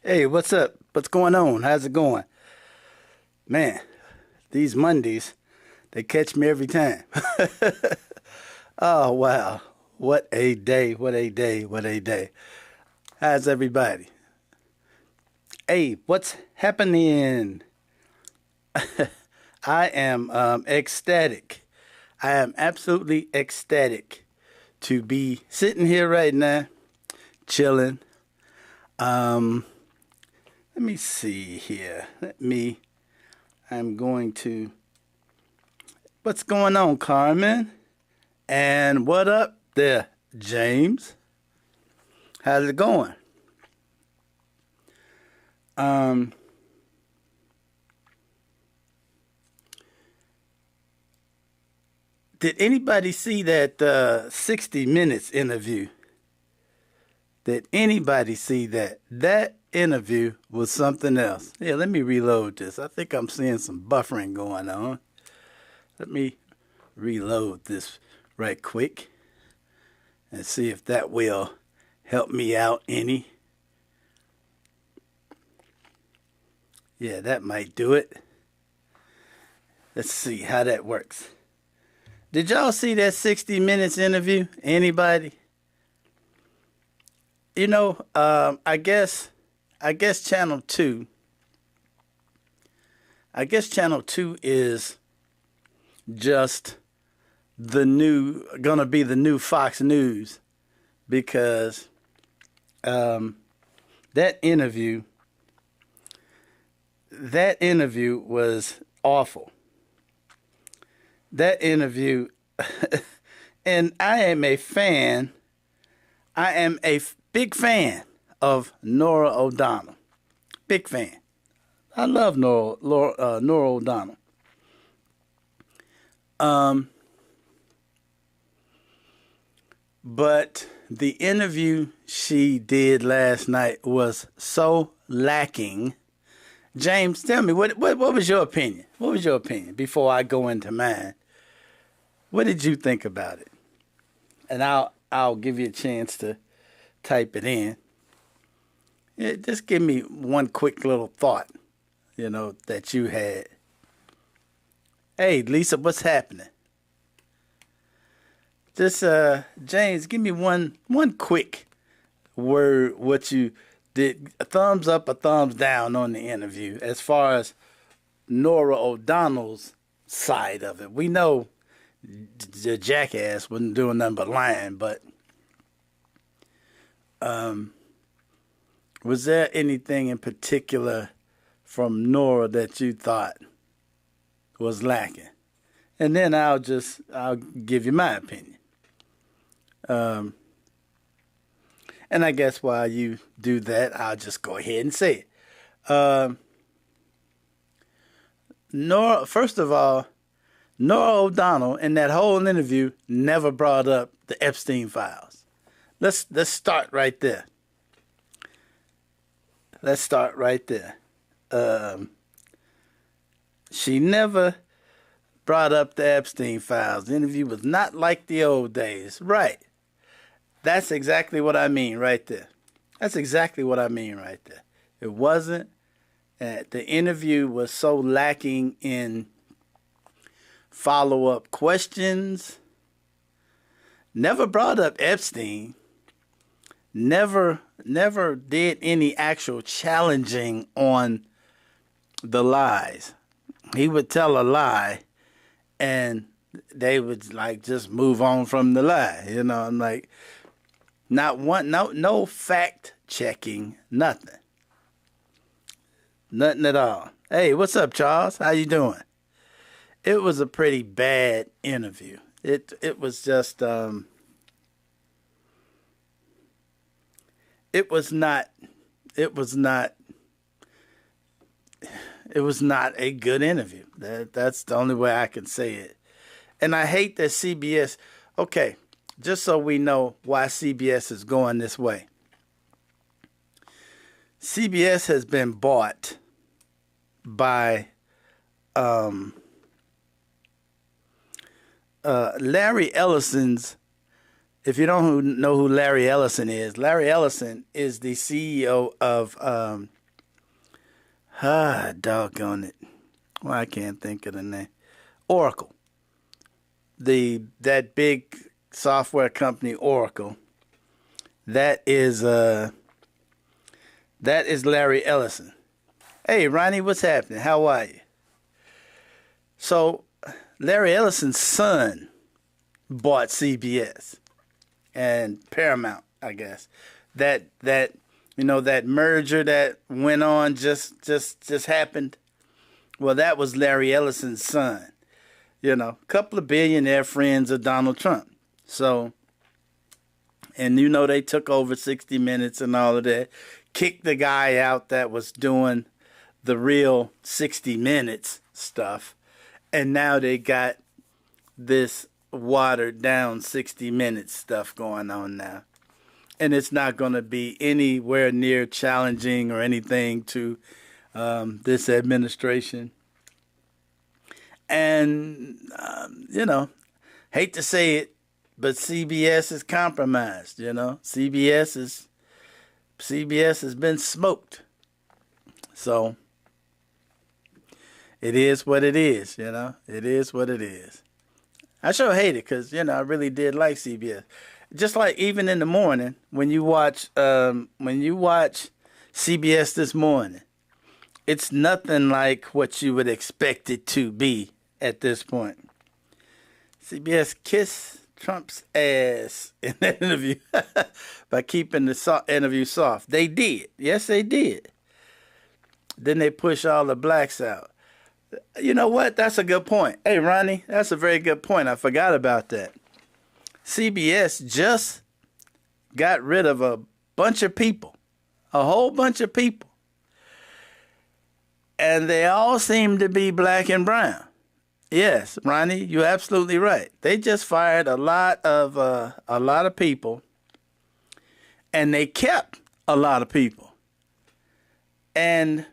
Hey, what's up? What's going on? How's it going? Man, these Mondays, they catch me every time. Oh, wow. What a day, what a day, what a day. How's everybody? Hey, what's happening? I am ecstatic. I am absolutely ecstatic to be sitting here right now, chilling. Um, Let me see here. I'm going to, what's going on, Carmen? And what up there, James? How's it going? Um, did anybody see that 60 Minutes interview? Did anybody see that? That interview was something else. Yeah, let me reload this. I think I'm seeing some buffering going on. Let me reload this right quick and see if that will help me out any. Yeah, that might do it. Let's see how that works. Did y'all see that 60 Minutes interview? Anybody? You know, I guess Channel 2. I guess Channel 2 is just gonna be the new Fox News because that interview was awful. That interview, and I am a fan. I am a big fan of Nora O'Donnell. Big fan. I love Nora O'Donnell. But the interview she did last night was so lacking. James, tell me, what was your opinion? What was your opinion before I go into mine? What did you think about it? And I'll give you a chance to type it in. Yeah, just give me one quick little thought, that you had. Hey, Lisa, what's happening? Just, James, give me one quick word, what you did, a thumbs up, a thumbs down on the interview as far as Nora O'Donnell's side of it. We know the jackass wasn't doing nothing but lying, but was there anything in particular from Nora that you thought was lacking? And then I'll give you my opinion. And I guess while you do that, I'll just go ahead and say it. First of all, Nora O'Donnell in that whole interview never brought up the Epstein files. Let's start right there. Let's start right there. She never brought up the Epstein files. The interview was not like the old days. Right. That's exactly what I mean right there. That's exactly what I mean right there. It wasn't. The interview was so lacking in follow-up questions. Never brought up Epstein. Never did any actual challenging on the lies. He would tell a lie and they would just move on from the lie. I'm like, not one, no fact checking, nothing. Nothing at all. Hey, what's up, Charles? How you doing? It was a pretty bad interview. It was just it was not a good interview. That's the only way I can say it. And I hate that CBS, okay, just so we know why CBS is going this way. CBS has been bought by Larry Ellison's If you don't know who Larry Ellison is the CEO of doggone it. Well, I can't think of the name. Oracle. That big software company Oracle. That is Larry Ellison. Hey Ronnie, what's happening? How are you? So Larry Ellison's son bought CBS and Paramount, I guess. That merger that went on just happened. Well, that was Larry Ellison's son. A couple of billionaire friends of Donald Trump. So, and they took over 60 Minutes and all of that, kicked the guy out that was doing the real 60 Minutes stuff, and now they got this watered down 60 Minutes stuff going on now. And it's not going to be anywhere near challenging or anything to this administration. And, hate to say it, but CBS is compromised, CBS has been smoked. So it is what it is, It is what it is. I sure hate it because, I really did like CBS. Just like even in the morning when you watch CBS this morning, it's nothing like what you would expect it to be at this point. CBS kissed Trump's ass in that interview by keeping the interview soft. They did. Yes, they did. Then they push all the blacks out. You know what? That's a good point. Hey, Ronnie, that's a very good point. I forgot about that. CBS just got rid of a bunch of people, a whole bunch of people. And they all seem to be black and brown. Yes, Ronnie, you're absolutely right. They just fired a lot of people, and they kept a lot of people. And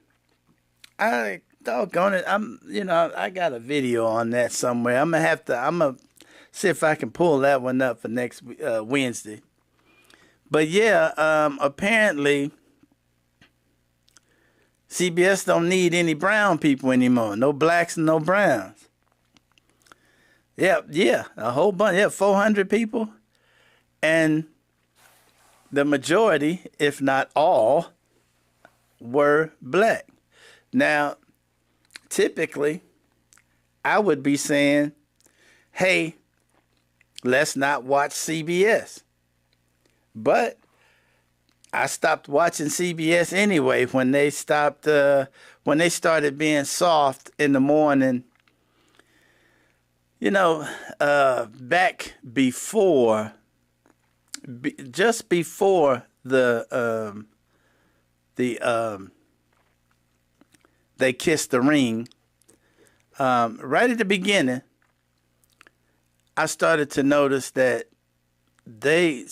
doggone it, I got a video on that somewhere. I'm gonna see if I can pull that one up for next Wednesday. But yeah, apparently CBS don't need any brown people anymore. No blacks and no browns. Yeah, a whole bunch. Yeah, 400 people. And the majority, if not all, were black. Now, typically, I would be saying, hey, let's not watch CBS. But I stopped watching CBS anyway when they started being soft in the morning. Back before, just before they kissed the ring, right at the beginning, I started to notice that they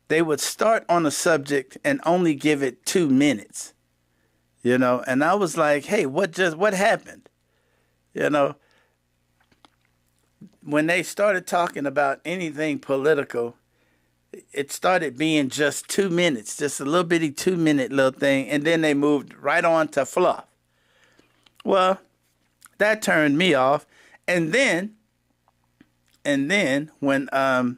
would start on a subject and only give it 2 minutes, and I was like, hey, what happened? When they started talking about anything political, it started being just 2 minutes, just a little bitty 2-minute little thing, and then they moved right on to fluff. Well, that turned me off, and then when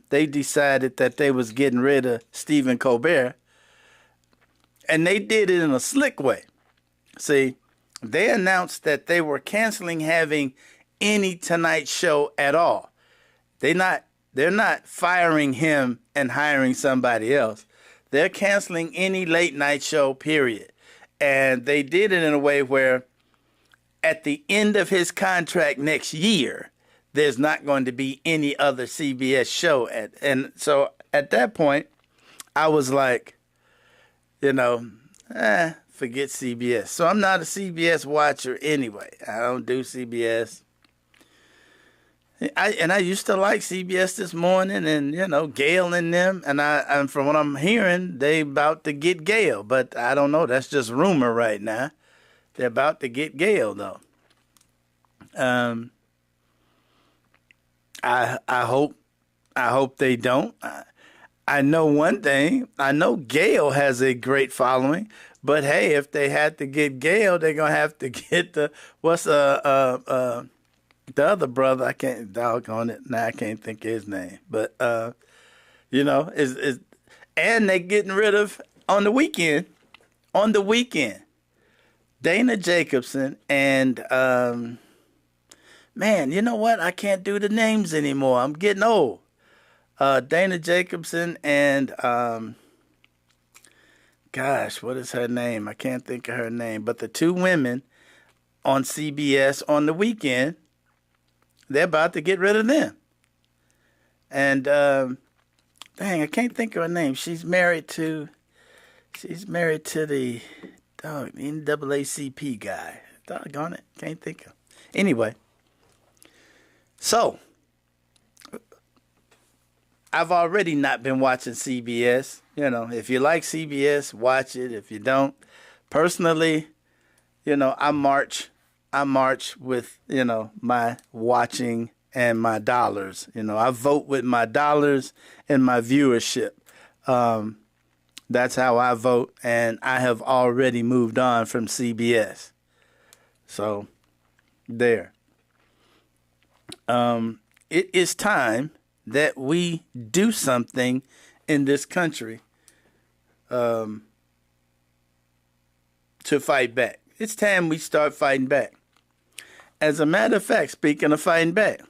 they decided that they was getting rid of Stephen Colbert, and they did it in a slick way. See, they announced that they were canceling having any Tonight Show at all. They're not firing him and hiring somebody else. They're canceling any late night show, period. And they did it in a way where at the end of his contract next year, there's not going to be any other CBS show. And so at that point, I was like, forget CBS. So I'm not a CBS watcher anyway. I don't do CBS. I used to like CBS This Morning and, Gail and them. And from what I'm hearing, they about to get Gail. But I don't know. That's just rumor right now. They're about to get Gail, though. I hope they don't. I know one thing. I know Gail has a great following, but hey, if they had to get Gail, they're gonna have to get the other brother. I can't doggone it. Now I can't think of his name. But is and they're getting rid of on the weekend. Dana Jacobson and man, you know what? I can't do the names anymore. I'm getting old. Dana Jacobson and gosh, what is her name? I can't think of her name. But the two women on CBS on the weekend, they're about to get rid of them. And dang, I can't think of her name. She's married to the NAACP guy. Doggone it, can't think of. Anyway, so I've already not been watching CBS. If you like CBS, watch it. If you don't, personally, I march with, my watching and my dollars. I vote with my dollars and my viewership. That's how I vote, and I have already moved on from CBS. So, there. It is time that we do something in this country to fight back. It's time we start fighting back. As a matter of fact, speaking of fighting back,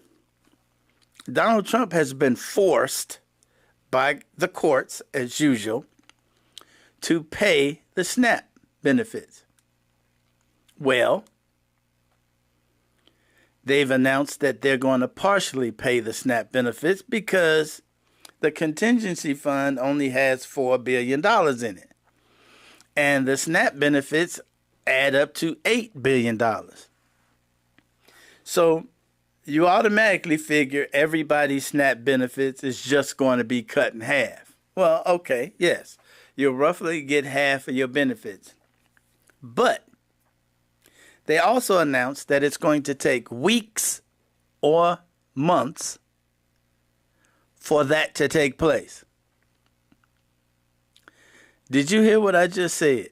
Donald Trump has been forced by the courts, as usual, to pay the SNAP benefits. Well, they've announced that they're going to partially pay the SNAP benefits because the contingency fund only has $4 billion in it. And the SNAP benefits add up to $8 billion. So you automatically figure everybody's SNAP benefits is just going to be cut in half. Well, okay, yes. You'll roughly get half of your benefits. But they also announced that it's going to take weeks or months for that to take place. Did you hear what I just said?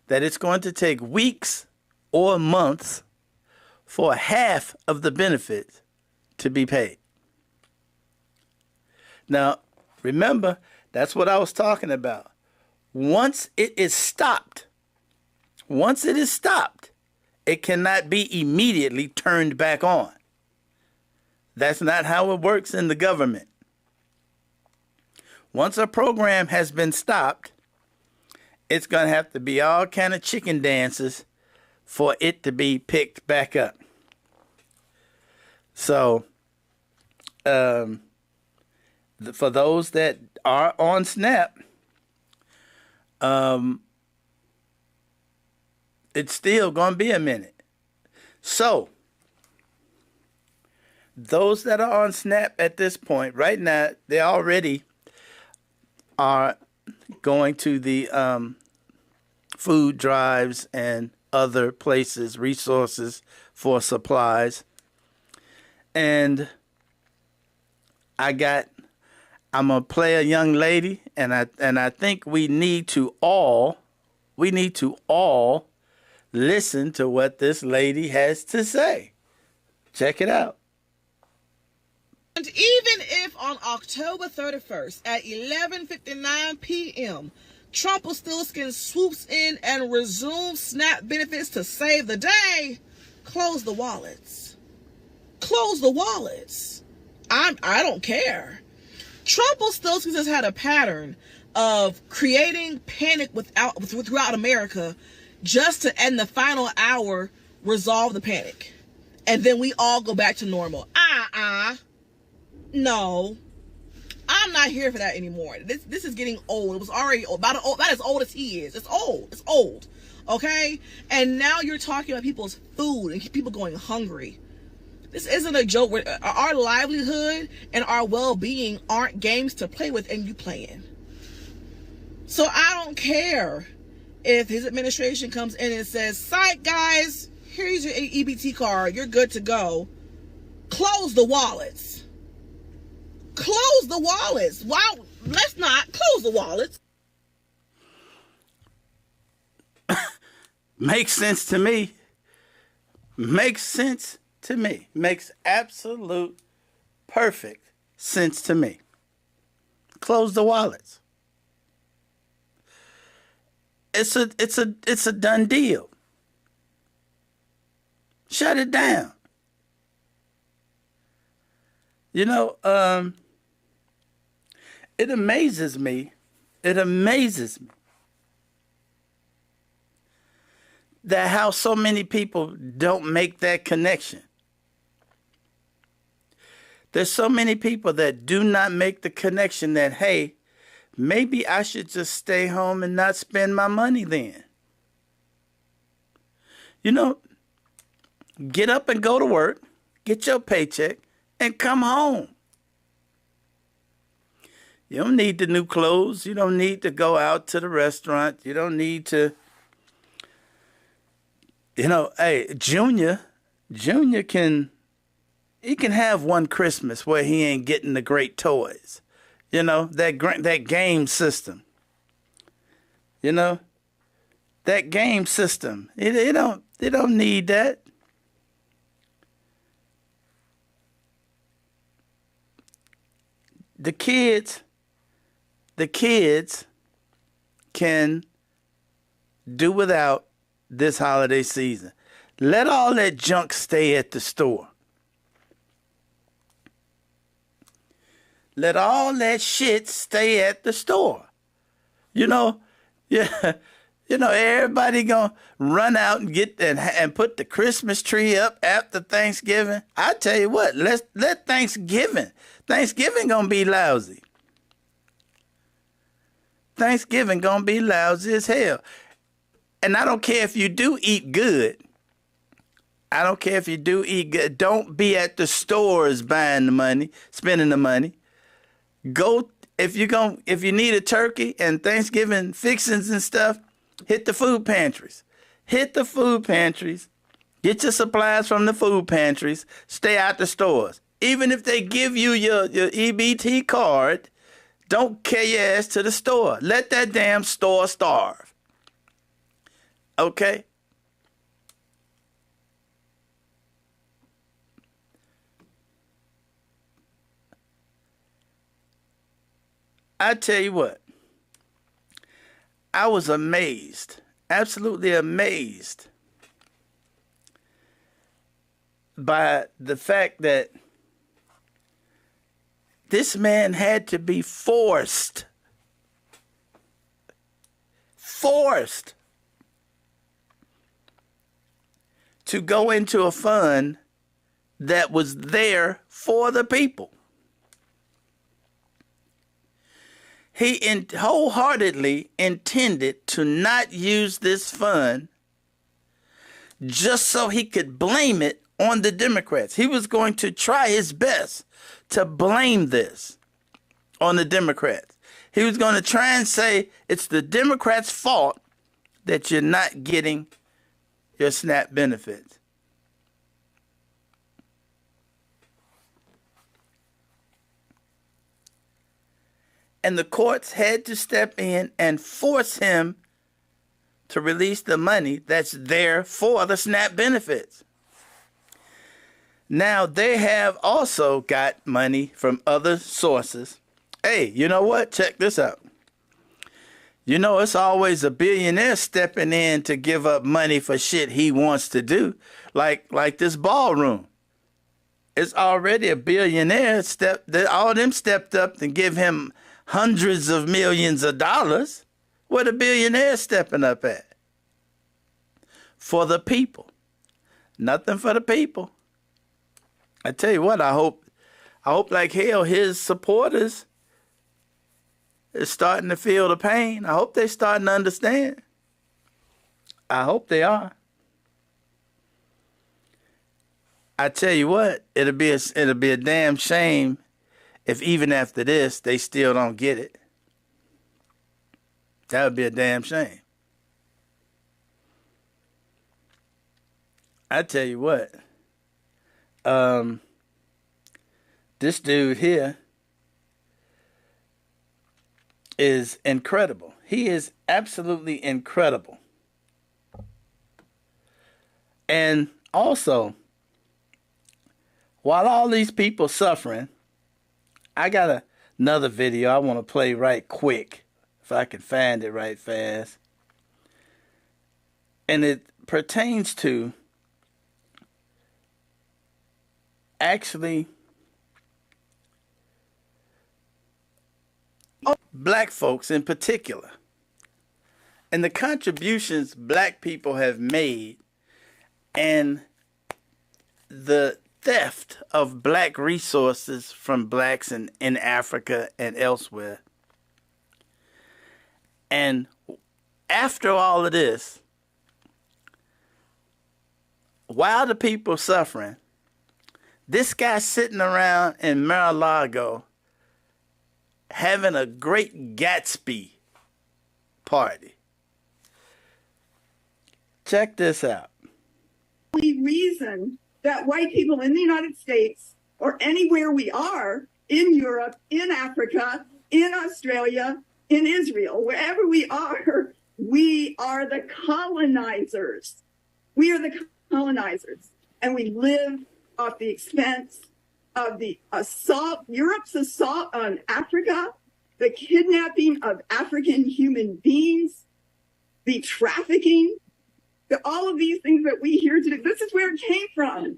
That it's going to take weeks or months for half of the benefits to be paid. Now, remember, that's what I was talking about. Once it is stopped, it cannot be immediately turned back on. That's not how it works in the government. Once a program has been stopped, it's going to have to be all kind of chicken dances for it to be picked back up. So, for those that are on SNAP, it's still going to be a minute. So, those that are on SNAP at this point, right now, they already are going to the food drives and other places, resources for supplies. And I'm gonna play a young lady, and I think we need to all listen to what this lady has to say. Check it out. And even if on October 31st at 11:59 p.m., Trumpelstiltskin swoops in and resumes SNAP benefits to save the day, close the wallets. Close the wallets. I don't care. Trumpelstiltskin has had a pattern of creating panic throughout America just to, in the final hour, resolve the panic. And then we all go back to normal. No. I'm not here for that anymore. This is getting old. It was already about as old as he is. It's old. It's old. Okay? And now you're talking about people's food and people going hungry. This isn't a joke. Our livelihood and our well-being aren't games to play with, and you playing. So I don't care if his administration comes in and says, "Psych, guys, here's your EBT card. You're good to go." close the wallets. Close the wallets. Why? Let's not close the wallets. Makes sense to me. Makes sense to me. Makes absolute perfect sense to me. Close the wallets. It's a done deal. Shut it down. You know, it amazes me. It amazes me that how so many people don't make that connection. There's so many people that do not make the connection that, hey, maybe I should just stay home and not spend my money then. You know, get up and go to work, get your paycheck, and come home. You don't need the new clothes. You don't need to go out to the restaurant. You don't need to, you know, hey, Junior can have one Christmas where he ain't getting the great toys. You know, that game system. You know, that game system. They don't need that. The kids can do without this holiday season. Let all that junk stay at the store. Let all that shit stay at the store. You know, yeah, you know, everybody gonna run out and get and put the Christmas tree up after Thanksgiving. I tell you what, let Thanksgiving gonna be lousy. Thanksgiving gonna be lousy as hell. And I don't care if you do eat good. I don't care if you do eat good. Don't be at the stores buying the money, spending the money. Go if you need a turkey and Thanksgiving fixings and stuff, hit the food pantries. Hit the food pantries. Get your supplies from the food pantries. Stay out the stores. Even if they give you your EBT card, don't carry your ass to the store. Let that damn store starve. Okay? I tell you what, I was amazed, absolutely amazed by the fact that this man had to be forced to go into a fund that was there for the people. He wholeheartedly intended to not use this fund just so he could blame it on the Democrats. He was going to try his best to blame this on the Democrats. He was going to try and say it's the Democrats' fault that you're not getting your SNAP benefits. And the courts had to step in and force him to release the money that's there for the SNAP benefits. Now, they have also got money from other sources. Hey, you know what? Check this out. You know, it's always a billionaire stepping in to give up money for shit he wants to do, like this ballroom. It's already a billionaire all them stepped up and give him hundreds of millions of dollars. What a billionaire stepping up at? For the people. Nothing for the people. I tell you what, I hope like hell his supporters is starting to feel the pain. I hope they're starting to understand. I hope they are. I tell you what, it'll be a damn shame if even after this, they still don't get it. That would be a damn shame. I tell you what. This dude here is incredible. He is absolutely incredible. And also, while all these people suffering, I got another video I want to play right quick, if I can find it right fast. And it pertains to actually black folks in particular, and the contributions black people have made, and the theft of black resources from blacks in Africa and elsewhere. And after all of this, while the people suffering, this guy sitting around in Mar-a-Lago having a great Gatsby party. Check this out. The only reason that white people in the United States or anywhere we are, in Europe, in Africa, in Australia, in Israel, wherever we are the colonizers. We are the colonizers. And we live off the expense of the assault, Europe's assault on Africa, the kidnapping of African human beings, the trafficking, all of these things that we hear today. This is where it came from.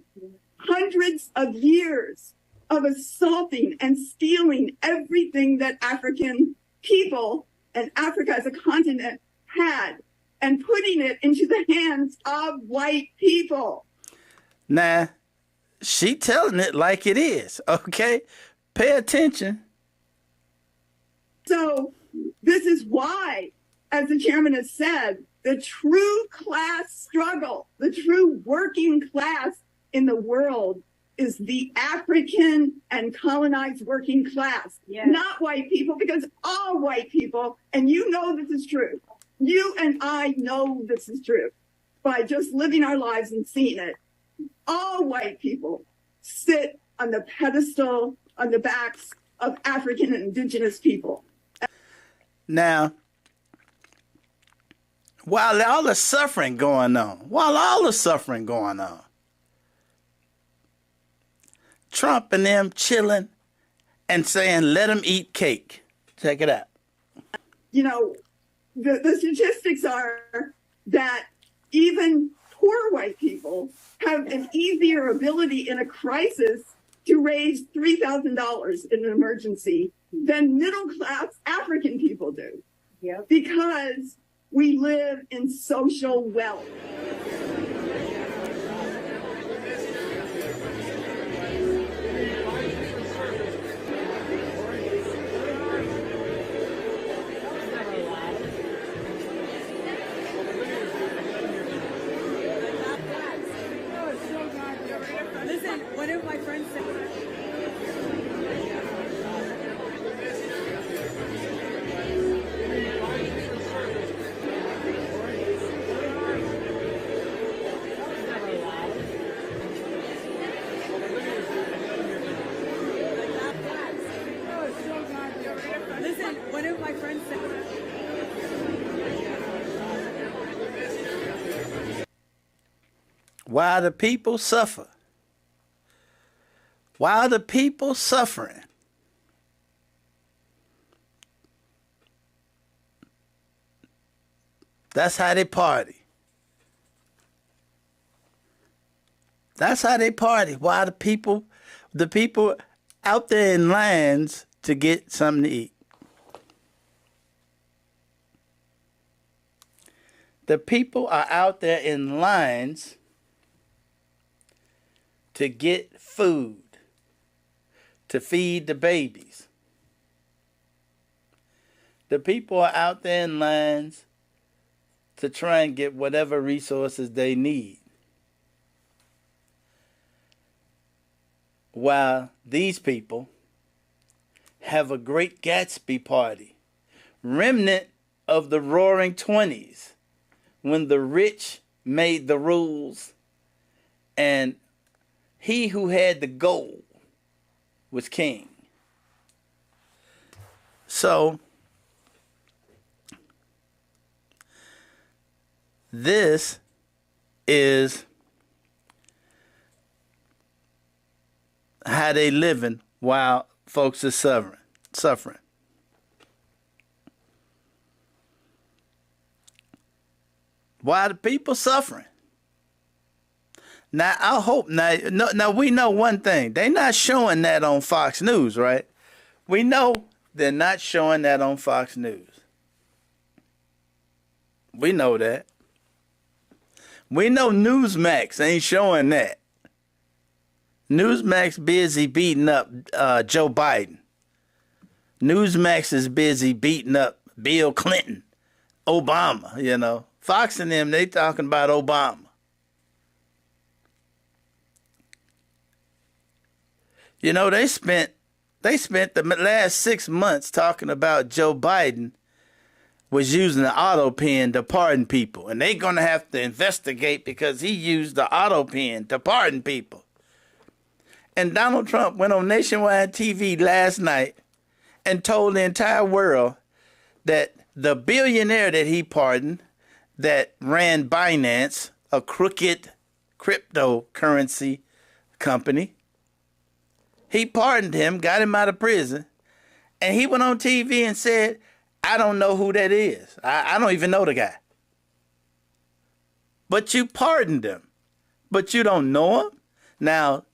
Hundreds of years of assaulting and stealing everything that African people and Africa as a continent had and putting it into the hands of white people. Now, she telling it like it is, okay? Pay attention. So this is why, as the chairman has said, the true class struggle, the true working class in the world is the African and colonized working class, yes. Not white people, because all white people, and you know this is true. You and I know this is true by just living our lives and seeing it. All white people sit on the pedestal on the backs of African and indigenous people. Now, while all the suffering going on, Trump and them chilling and saying, let them eat cake. Check it out. You know, the statistics are that even poor white people have an easier ability in a crisis to raise $3,000 in an emergency than middle-class African people do. Yep. Because we live in social wealth. Listen, one of my friends said, while the people suffer, while the people suffering, that's how they party. That's how they party. While the people out there in lines to get something to eat. The people are out there in lines to get food, to feed the babies. The people are out there in lines to try and get whatever resources they need. While these people have a great Gatsby party, remnant of the Roaring '20s, when the rich made the rules and he who had the gold was king. So this is how they living while folks are suffering. Why the people suffering? Now, I hope, now we know one thing. They're not showing that on Fox News, right? We know they're not showing that on Fox News. We know that. We know Newsmax ain't showing that. Newsmax busy beating up Joe Biden. Newsmax is busy beating up Bill Clinton, Obama, you know. Fox and them, they talking about Obama. You know, they spent the last 6 months talking about Joe Biden was using the auto pen to pardon people. And they're going to have to investigate because he used the auto pen to pardon people. And Donald Trump went on nationwide TV last night and told the entire world that the billionaire that he pardoned that ran Binance, a crooked cryptocurrency company, he pardoned him, got him out of prison, and he went on TV and said, I don't know who that is. I don't even know the guy. But you pardoned him. But you don't know him? Now,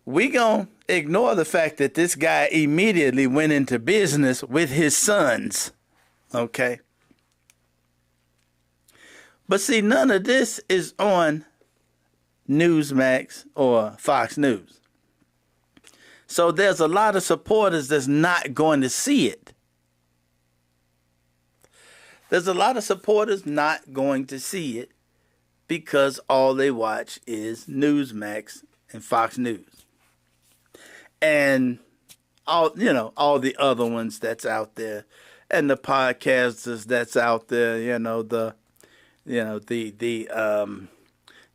we gonna ignore the fact that this guy immediately went into business with his sons. Okay? But see, none of this is on Newsmax or Fox News. So there's a lot of supporters that's not going to see it. There's a lot of supporters not going to see it because all they watch is Newsmax and Fox News. And all the other ones that's out there and the podcasters that's out there, the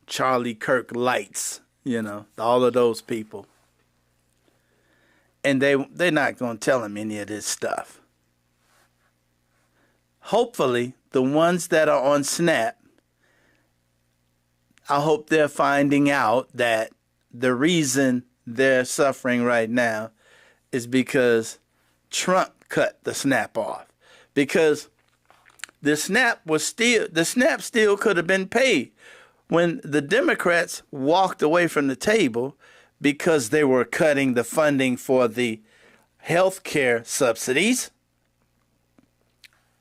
Charlie Kirk lights, all of those people. And they're not going to tell him any of this stuff. Hopefully, the ones that are on Snap, I hope they're finding out that the reason they're suffering right now is because Trump cut the Snap off. Because the Snap still could have been paid when the Democrats walked away from the table because they were cutting the funding for the health care subsidies.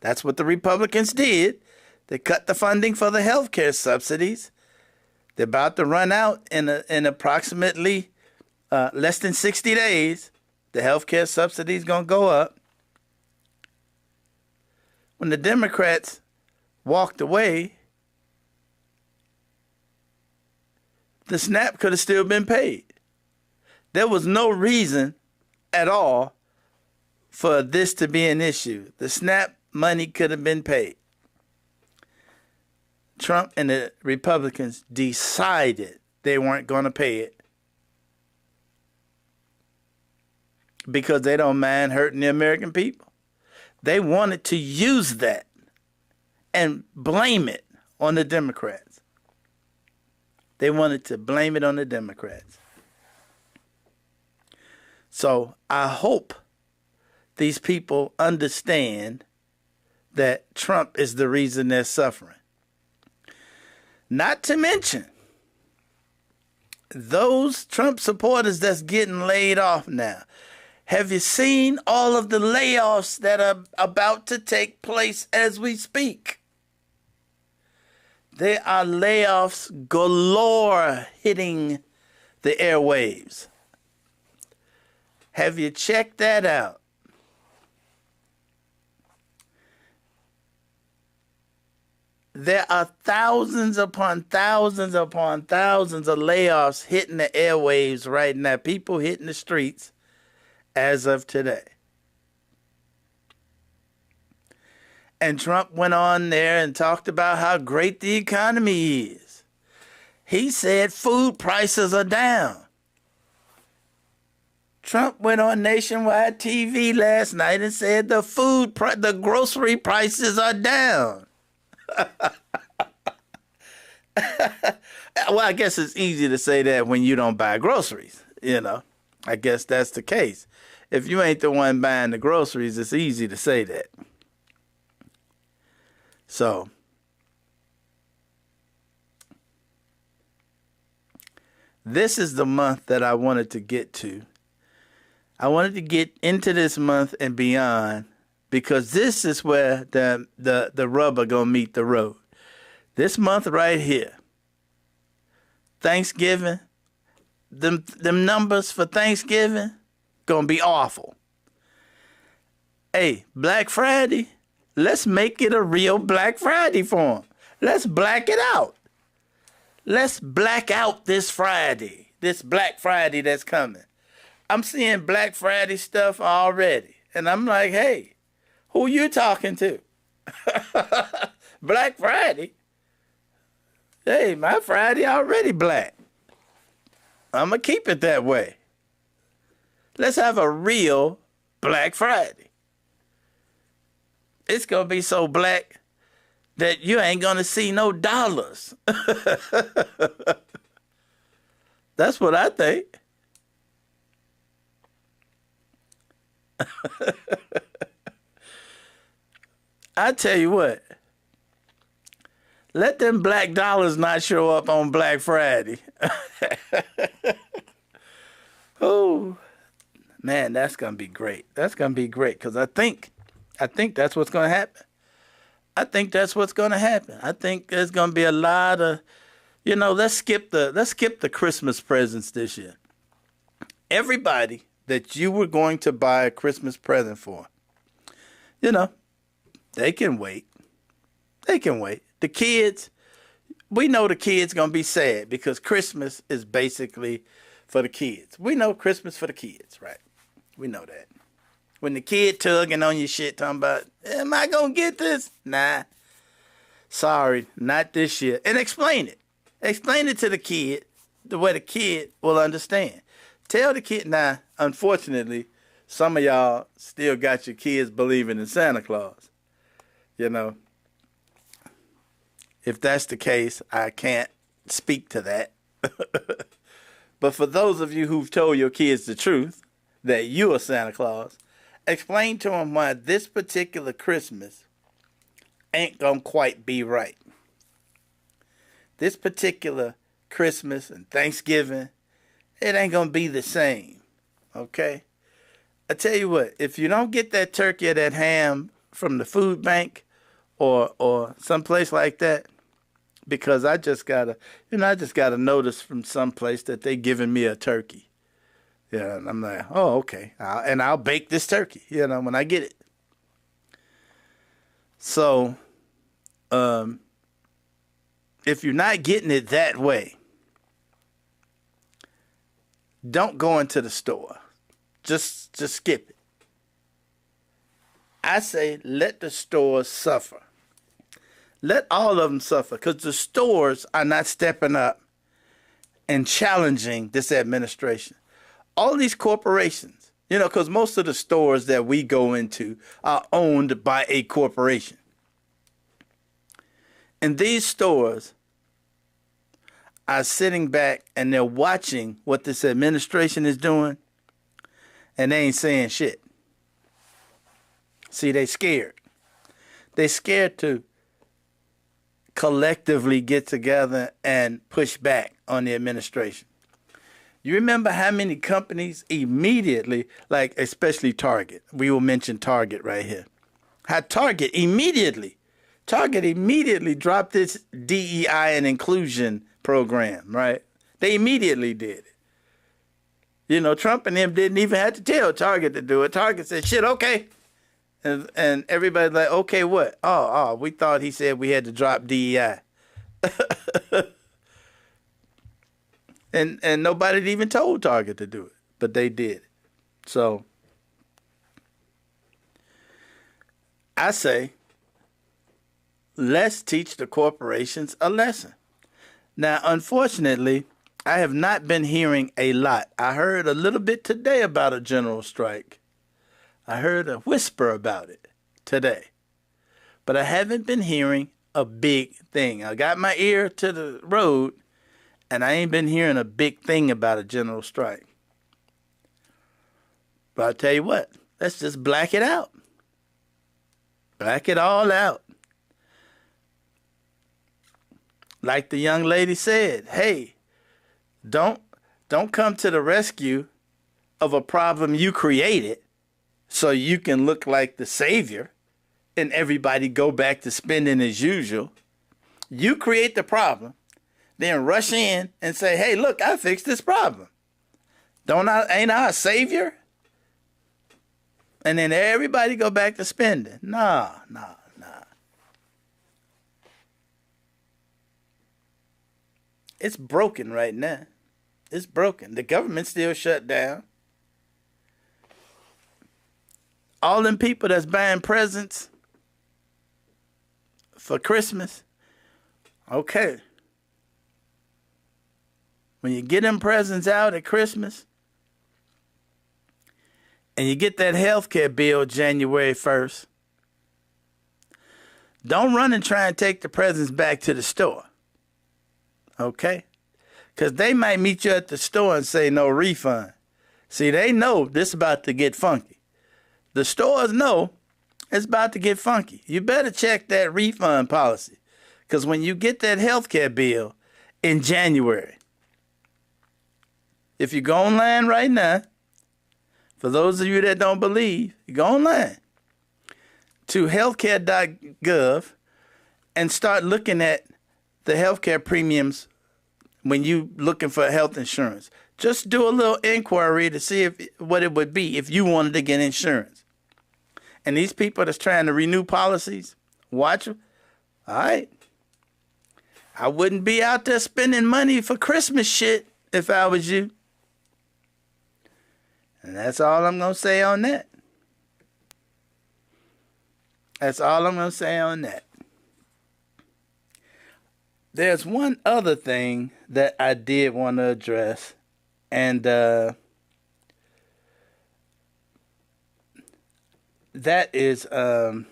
That's what the Republicans did. They cut the funding for the health care subsidies. They're about to run out in approximately less than 60 days. The health care subsidy is going to go up. When the Democrats walked away, the Snap could have still been paid. There was no reason at all for this to be an issue. The Snap money could have been paid. Trump and the Republicans decided they weren't going to pay it because they don't mind hurting the American people. They wanted to use that and blame it on the Democrats. They wanted to blame it on the Democrats. So I hope these people understand that Trump is the reason they're suffering. Not to mention those Trump supporters that's getting laid off now. Have you seen all of the layoffs that are about to take place as we speak? There are layoffs galore hitting the airwaves. Have you checked that out? There are thousands upon thousands upon thousands of layoffs hitting the airwaves right now. People hitting the streets as of today. And Trump went on there and talked about how great the economy is. He said food prices are down. Trump went on nationwide TV last night and said the grocery prices are down. Well, I guess it's easy to say that when you don't buy groceries, you know. I guess that's the case. If you ain't the one buying the groceries, it's easy to say that. So, this is the month that I wanted to get to. I wanted to get into this month and beyond because this is where the rubber gonna meet the road. This month right here, Thanksgiving, them numbers for Thanksgiving gonna be awful. Hey, Black Friday, let's make it a real Black Friday for them. Let's black it out. Let's black out this Friday, this Black Friday that's coming. I'm seeing Black Friday stuff already. And I'm like, hey, who you talking to? Black Friday? Hey, my Friday already black. I'm going to keep it that way. Let's have a real Black Friday. It's going to be so black that you ain't going to see no dollars. That's what I think. I tell you what, let them black dollars not show up on Black Friday. Oh, man, that's going to be great. That's going to be great because I think that's what's going to happen. I think that's what's going to happen. I think there's going to be a lot of, let's skip the Christmas presents this year. Everybody that you were going to buy a Christmas present for, they can wait. They can wait. The kids, we know the kids going to be sad because Christmas is basically for the kids. We know Christmas for the kids, right? We know that. When the kid tugging on your shit talking about, am I going to get this? Nah. Sorry, not this year. And explain it. Explain it to the kid the way the kid will understand. Tell the kid, now, unfortunately, some of y'all still got your kids believing in Santa Claus. If that's the case, I can't speak to that. But for those of you who've told your kids the truth, that you are Santa Claus, explain to them why this particular Christmas ain't gonna quite be right. This particular Christmas and Thanksgiving, it ain't gonna be the same, okay? I tell you what, if you don't get that turkey or that ham from the food bank or someplace like that, because I just got a notice from someplace that they giving me a turkey. Yeah, and I'm like, oh, okay. I'll bake this turkey, when I get it. So, if you're not getting it that way, don't go into the store. Just skip it. I say let the stores suffer. Let all of them suffer because the stores are not stepping up and challenging this administration. All these corporations, because most of the stores that we go into are owned by a corporation. And these stores are sitting back and they're watching what this administration is doing, and they ain't saying shit. See, they scared. They scared to collectively get together and push back on the administration. You remember how many companies immediately, like especially Target, we will mention Target right here, how Target immediately dropped its DEI and inclusion program, right? They immediately did it. Trump and them didn't even have to tell Target to do it. Target said, shit, okay. And everybody's like, okay, what? Oh, we thought he said we had to drop DEI. And nobody even told Target to do it, but they did. So I say, let's teach the corporations a lesson. Now, unfortunately, I have not been hearing a lot. I heard a little bit today about a general strike. I heard a whisper about it today. But I haven't been hearing a big thing. I got my ear to the road, and I ain't been hearing a big thing about a general strike. But I'll tell you what, let's just black it out. Black it all out. Like the young lady said, hey, don't come to the rescue of a problem you created so you can look like the savior and everybody go back to spending as usual. You create the problem, then rush in and say, hey, look, I fixed this problem. Ain't I a savior? And then everybody go back to spending. Nah. It's broken right now. It's broken. The government still shut down. All them people that's buying presents for Christmas, okay. When you get them presents out at Christmas, and you get that health care bill January 1st, don't run and try and take the presents back to the store. Okay? Because they might meet you at the store and say no refund. See, they know this is about to get funky. The stores know it's about to get funky. You better check that refund policy. Because when you get that health care bill in January, if you go online right now, for those of you that don't believe, you go online to healthcare.gov and start looking at the healthcare premiums when you looking for health insurance. Just do a little inquiry to see what it would be if you wanted to get insurance. And these people that's trying to renew policies, watch them. All right. I wouldn't be out there spending money for Christmas shit if I was you. And that's all I'm going to say on that. That's all I'm going to say on that. There's one other thing that I did want to address. And that is the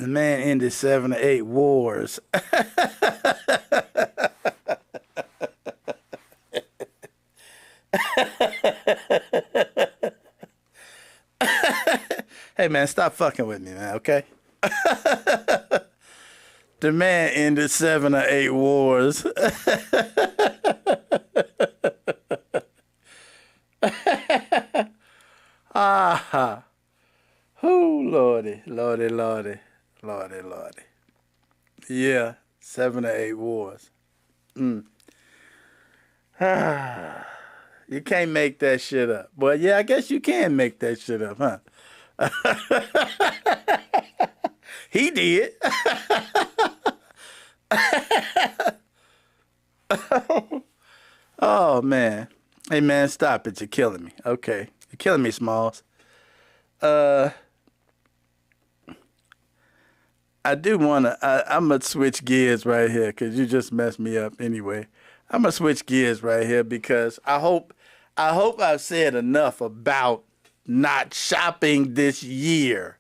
man ended 7 or 8 wars. Hey, man, stop fucking with me, man, okay? The man ended 7 or 8 wars. Ah, oh, Lordy. Yeah, 7 or 8 wars. You can't make that shit up. Well, yeah, I guess you can make that shit up, huh? He did. Oh, man. Hey, man, stop it. You're killing me. Okay. You're killing me, Smalls. I do want to, I'm going to switch gears right here because you just messed me up anyway. I'm going to switch gears right here because I hope I've said enough about not shopping this year.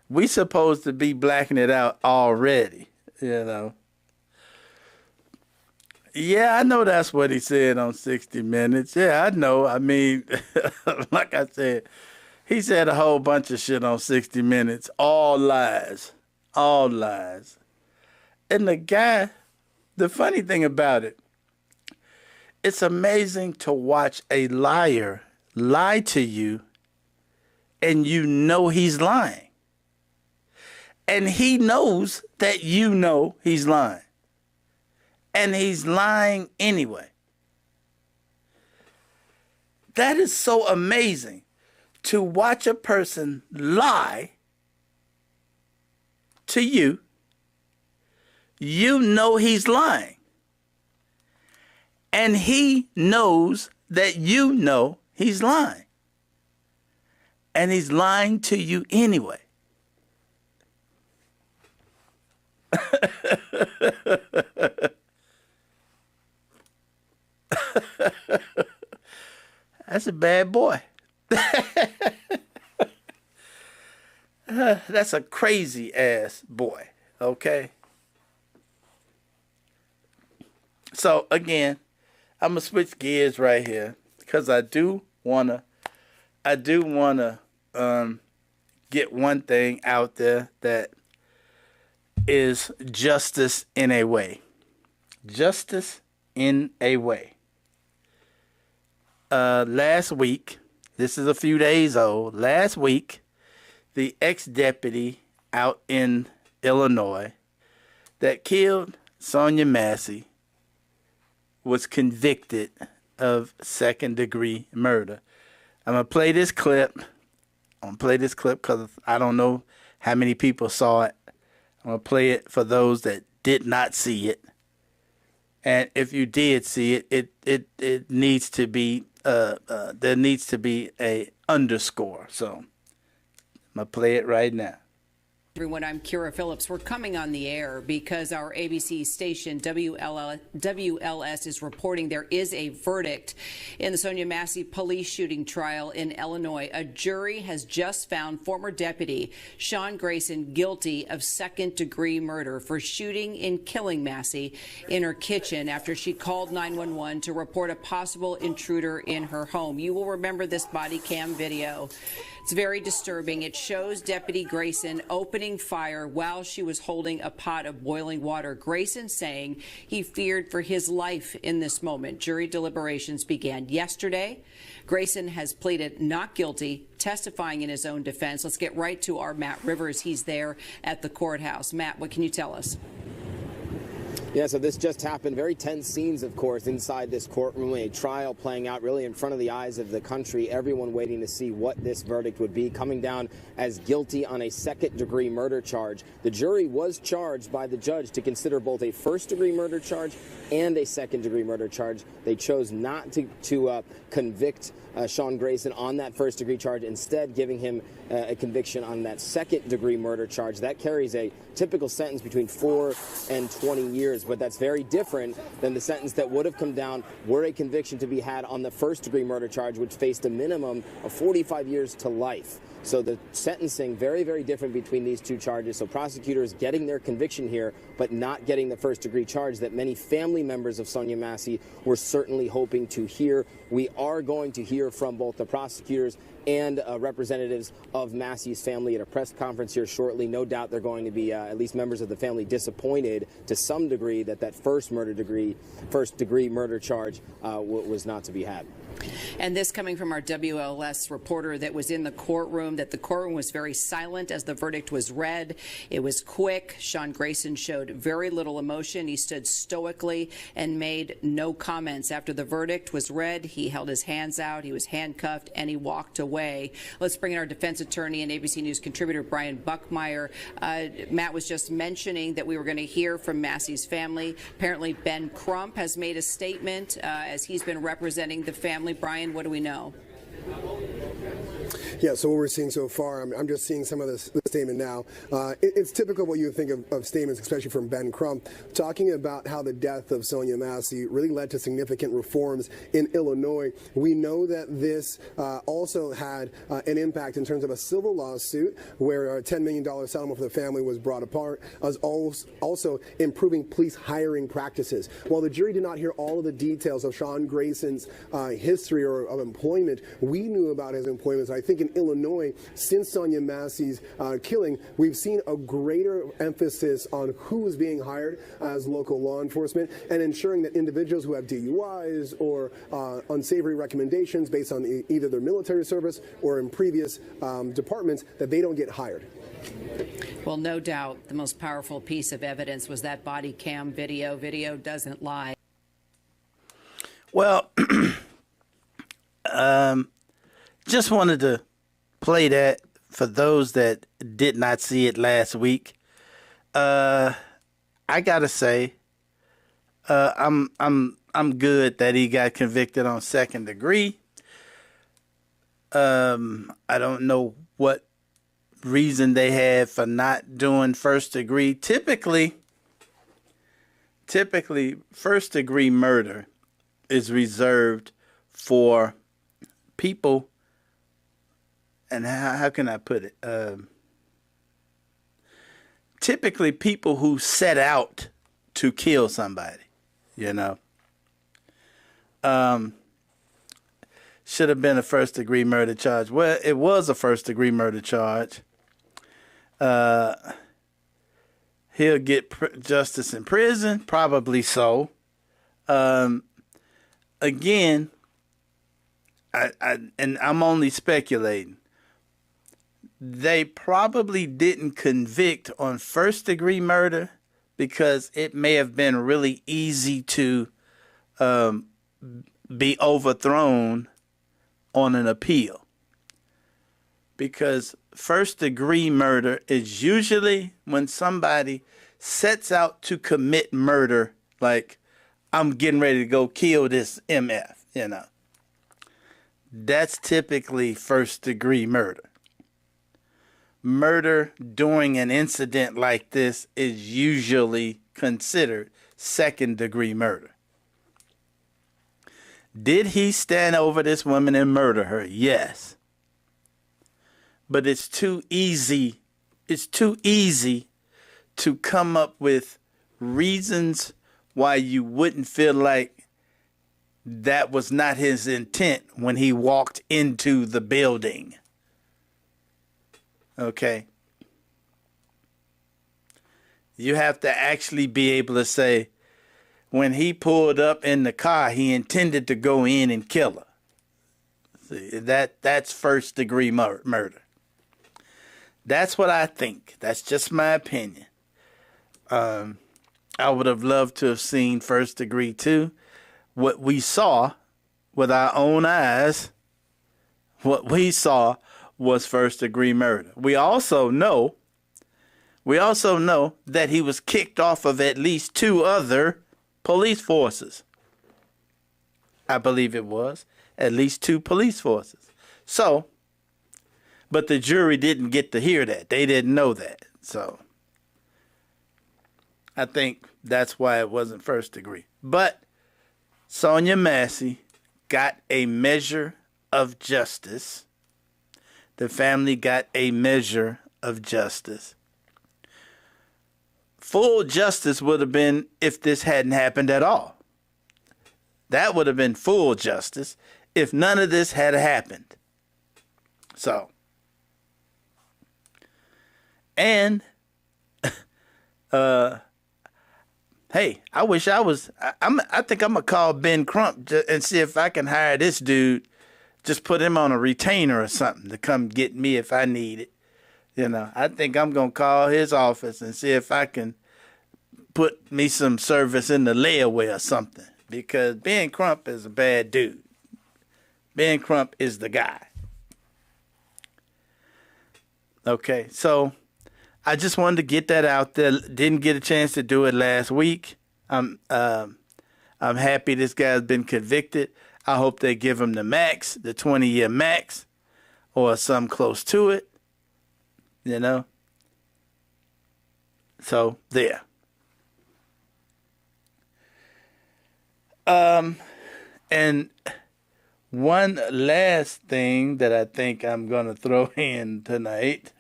We supposed to be blacking it out already, you know. Yeah, I know that's what he said on 60 Minutes. Yeah, I know. I mean, like I said, he said a whole bunch of shit on 60 Minutes. All lies. All lies. And the guy, the funny thing about it, it's amazing to watch a liar lie to you and you know he's lying. And he knows that you know he's lying. And he's lying anyway. That is so amazing to watch a person lie to you. You know he's lying. And he knows that you know he's lying. And he's lying to you anyway. That's a bad boy. That's a crazy ass boy. Okay. So again, I'm gonna switch gears right here because I do wanna get one thing out there that is justice in a way. Justice in a way. Last week, this is a few days old. Last week, the ex-deputy out in Illinois that killed Sonya Massey was convicted of second-degree murder. I'm going to play this clip. I'm going to play this clip because I don't know how many people saw it. I'm going to play it for those that did not see it. And if you did see it, it needs to be, there needs to be a underscore. So I'm going to play it right now. Everyone, I'm Kira Phillips. We're coming on the air because our ABC station WLS is reporting there is a verdict in the Sonya Massey police shooting trial in Illinois. A jury has just found former deputy Sean Grayson guilty of second-degree murder for shooting and killing Massey in her kitchen after she called 911 to report a possible intruder in her home. You will remember this body cam video. It's very disturbing. It shows Deputy Grayson opening fire while she was holding a pot of boiling water. Grayson saying he feared for his life in this moment. Jury deliberations began yesterday. Grayson has pleaded not guilty, testifying in his own defense. Let's get right to our Matt Rivers. He's there at the courthouse. Matt, what can you tell us? Yeah, so this just happened. Very tense scenes, of course, inside this courtroom. A trial playing out really in front of the eyes of the country. Everyone waiting to see what this verdict would be. Coming down as guilty on a second-degree murder charge. The jury was charged by the judge to consider both a first-degree murder charge and a second-degree murder charge. They chose not to convict Sean Grayson on that first-degree charge, instead giving him a conviction on that second-degree murder charge. That carries a typical sentence between 4 and 20 years, but that's very different than the sentence that would have come down were a conviction to be had on the first-degree murder charge, which faced a minimum of 45 years to life. So the sentencing, very, very different between these two charges. So prosecutors getting their conviction here, but not getting the first-degree charge that many family members of Sonya Massey were certainly hoping to hear. We are going to hear from both the prosecutors and representatives of Massey's family at a press conference here shortly. No doubt they're going to be, at least members of the family, disappointed to some degree that first-degree murder charge was not to be had. And this coming from our WLS reporter that was in the courtroom, that the courtroom was very silent as the verdict was read. It was quick. Sean Grayson showed very little emotion. He stood stoically and made no comments. After the verdict was read, he held his hands out, he was handcuffed, and he walked away. Let's bring in our defense attorney and ABC News contributor, Brian Buckmeyer. Matt was just mentioning that we were going to hear from Massey's family. Apparently, Ben Crump has made a statement as he's been representing the family. Brian, what do we know? Yeah, so what we're seeing so far, I'm just seeing some of the statement now. It's typical what you think of statements, especially from Ben Crump, talking about how the death of Sonya Massey really led to significant reforms in Illinois. We know that this also had an impact in terms of a civil lawsuit where a $10 million settlement for the family was brought apart, as also improving police hiring practices. While the jury did not hear all of the details of Sean Grayson's history or of employment, we knew about his employment. So I think in Illinois, since Sonya Massey's killing, we've seen a greater emphasis on who is being hired as local law enforcement and ensuring that individuals who have DUIs or unsavory recommendations based on either their military service or in previous departments, that they don't get hired. Well, no doubt the most powerful piece of evidence was that body cam video. Video doesn't lie. Well, just wanted to play that for those that did not see it last week. I gotta say, I'm I'm good that he got convicted on second degree. I don't know what reason they had for not doing first degree. Typically, first degree murder is reserved for people, and how can I put it? Typically people who set out to kill somebody, you know. Should have been a first degree murder charge. Well, it was a first degree murder charge. He'll get justice in prison, probably so. Again, and I'm only speculating. They probably didn't convict on first degree murder because it may have been really easy to be overthrown on an appeal. Because first degree murder is usually when somebody sets out to commit murder, like, I'm getting ready to go kill this MF, you know. That's typically first degree murder. Murder during an incident like this is usually considered second degree murder. Did he stand over this woman and murder her? Yes. But it's too easy. It's too easy to come up with reasons why you wouldn't feel like that was not his intent when he walked into the building. Okay. You have to actually be able to say, when he pulled up in the car, he intended to go in and kill her. See, that's first degree murder. That's what I think. That's just my opinion. I would have loved to have seen first degree too. What we saw with our own eyes, what we saw was first degree murder. We also know that he was kicked off of at least 2 other police forces. I believe it was at least 2 police forces. So, but the jury didn't get to hear that. They didn't know that. So, I think that's why it wasn't first degree. But Sonya Massey got a measure of justice. The family got a measure of justice. Full justice would have been if this hadn't happened at all. That would have been full justice if none of this had happened. So, and, hey, I wish I was, I think I'm going to call Ben Crump and see if I can hire this dude, just put him on a retainer or something to come get me if I need it. You know, I think I'm going to call his office and see if I can put me some service in the layaway or something. Because Ben Crump is a bad dude. Ben Crump is the guy. Okay, so I just wanted to get that out there. Didn't get a chance to do it last week. I'm happy this guy's been convicted. I hope they give him the max, the 20-year max, or something close to it. You know? So, there. And one last thing that I think I'm going to throw in tonight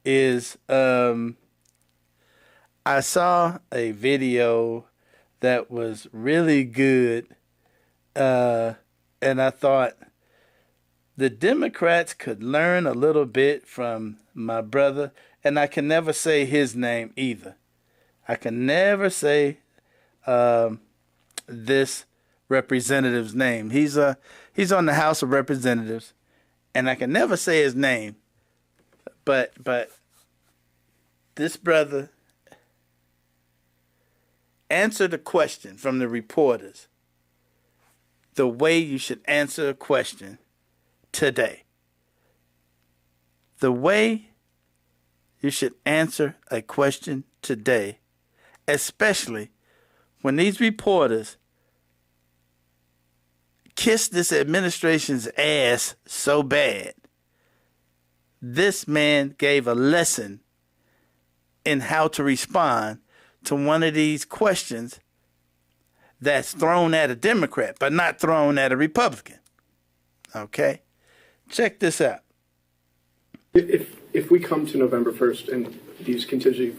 is I saw a video that was really good, and I thought the Democrats could learn a little bit from my brother, and I can never say his name either. I can never say this representative's name. He's on the House of Representatives, and I can never say his name. But this brother answered a question from the reporters the way you should answer a question today. The way you should answer a question today, especially when these reporters kiss this administration's ass so bad. This man gave a lesson in how to respond to one of these questions that's thrown at a Democrat, but not thrown at a Republican. Okay? Check this out. If we come to November 1st and these contingency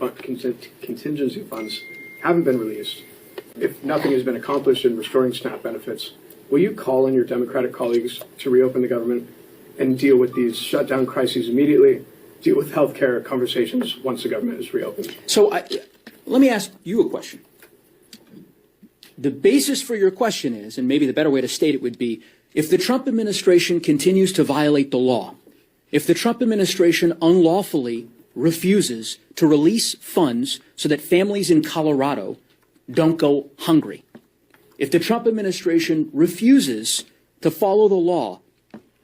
funds haven't been released, if nothing has been accomplished in restoring SNAP benefits, will you call on your Democratic colleagues to reopen the government and deal with these shutdown crises immediately, deal with health care conversations once the government is reopened? So let me ask you a question. The basis for your question is, and maybe the better way to state it would be, if the Trump administration continues to violate the law, if the Trump administration unlawfully refuses to release funds so that families in Colorado don't go hungry, if the Trump administration refuses to follow the law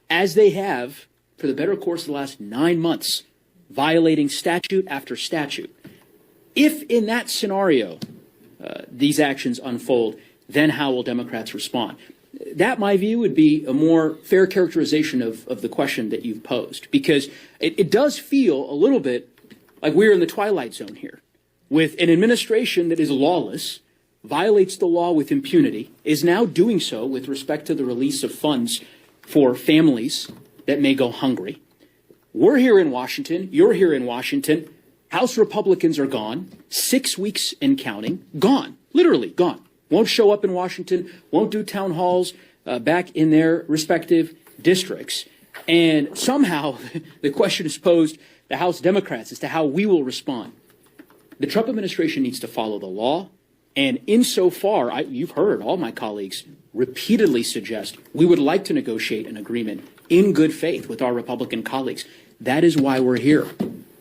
as they have for the better course of the last 9 months, violating statute after statute, if in that scenario these actions unfold, then how will Democrats respond? That, my view, would be a more fair characterization of the question that you've posed, because it does feel a little bit like we're in the twilight zone here, with an administration that is lawless, violates the law with impunity, is now doing so with respect to the release of funds for families that may go hungry. We're here in Washington. You're here in Washington. House Republicans are gone. 6 weeks and counting. Gone. Literally gone. Won't show up in Washington. Won't do town halls back in their respective districts. And somehow the question is posed to House Democrats as to how we will respond. The Trump administration needs to follow the law. And insofar, you've heard all my colleagues repeatedly suggest we would like to negotiate an agreement in good faith with our Republican colleagues. That is why we're here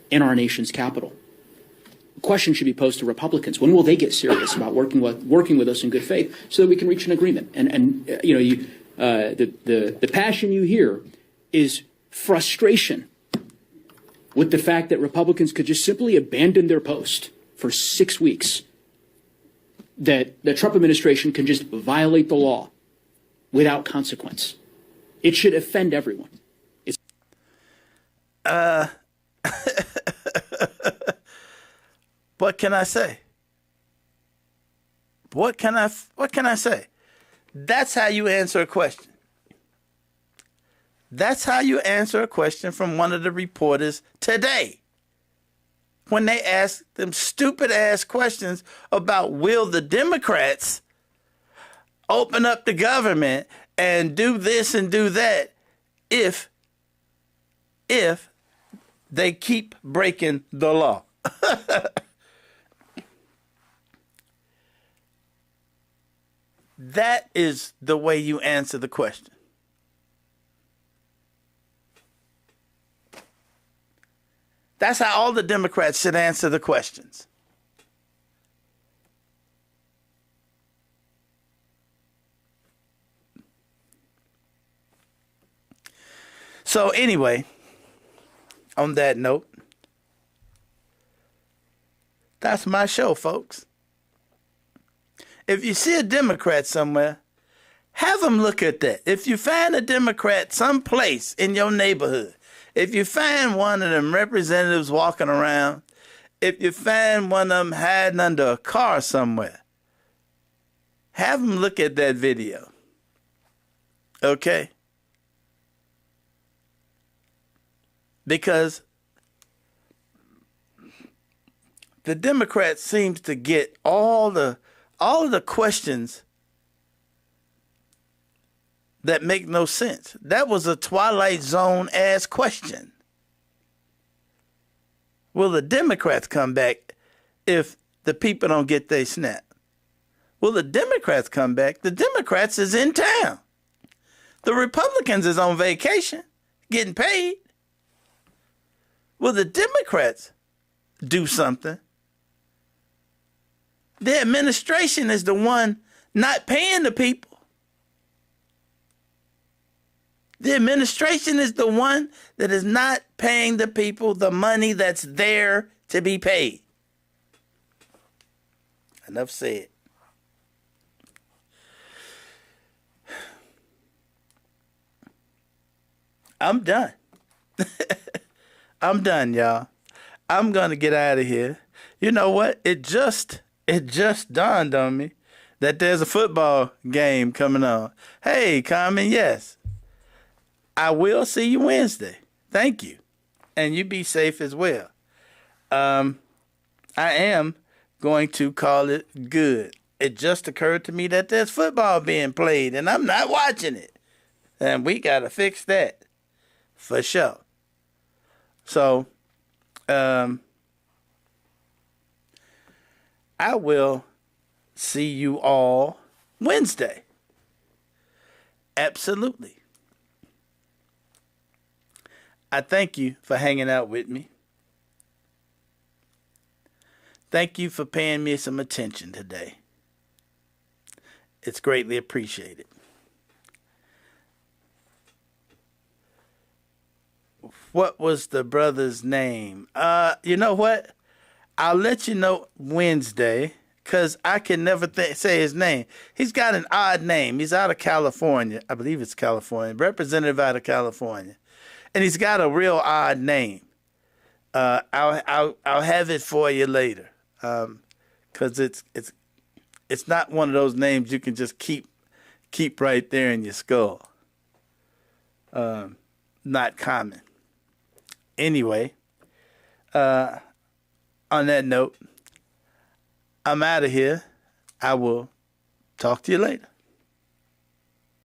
in our nation's capital. The question should be posed to Republicans. When will they get serious about working with us in good faith so that we can reach an agreement? And the passion you hear is frustration with the fact that Republicans could just simply abandon their post for 6 weeks, that the Trump administration can just violate the law without consequence. It should offend everyone. What can I say? What can I say? That's how you answer a question. That's how you answer a question from one of the reporters today, when they ask them stupid ass questions about will the Democrats open up the government and do this and do that if they keep breaking the law. That is the way you answer the question. That's how all the Democrats should answer the questions. So anyway, on that note, that's my show, folks. If you see a Democrat somewhere, have them look at that. If you find a Democrat someplace in your neighborhood, if you find one of them representatives walking around, if you find one of them hiding under a car somewhere, have them look at that video. Okay? Because the Democrats seems to get all of the questions that make no sense. That was a Twilight Zone ass question. Will the Democrats come back if the people don't get their SNAP? Will the Democrats come back? The Democrats is in town. The Republicans is on vacation, getting paid. Will the Democrats do something? The administration is the one not paying the people. The administration is the one that is not paying the people the money that's there to be paid. Enough said. I'm done. I'm done, y'all. I'm gonna get out of here. You know what? It just dawned on me that there's a football game coming on. Hey, Carmen, yes. I will see you Wednesday. Thank you. And you be safe as well. I am going to call it good. It just occurred to me that there's football being played and I'm not watching it. And we got to fix that for sure. So, I will see you all Wednesday. Absolutely. I thank you for hanging out with me. Thank you for paying me some attention today. It's greatly appreciated. What was the brother's name? You know what? I'll let you know Wednesday, because I can never say his name. He's got an odd name. He's out of California. I believe it's California. Representative out of California. And he's got a real odd name. I'll have it for you later. Because it's not one of those names you can just keep right there in your skull. Not common. Anyway, on that note, I'm out of here. I will talk to you later.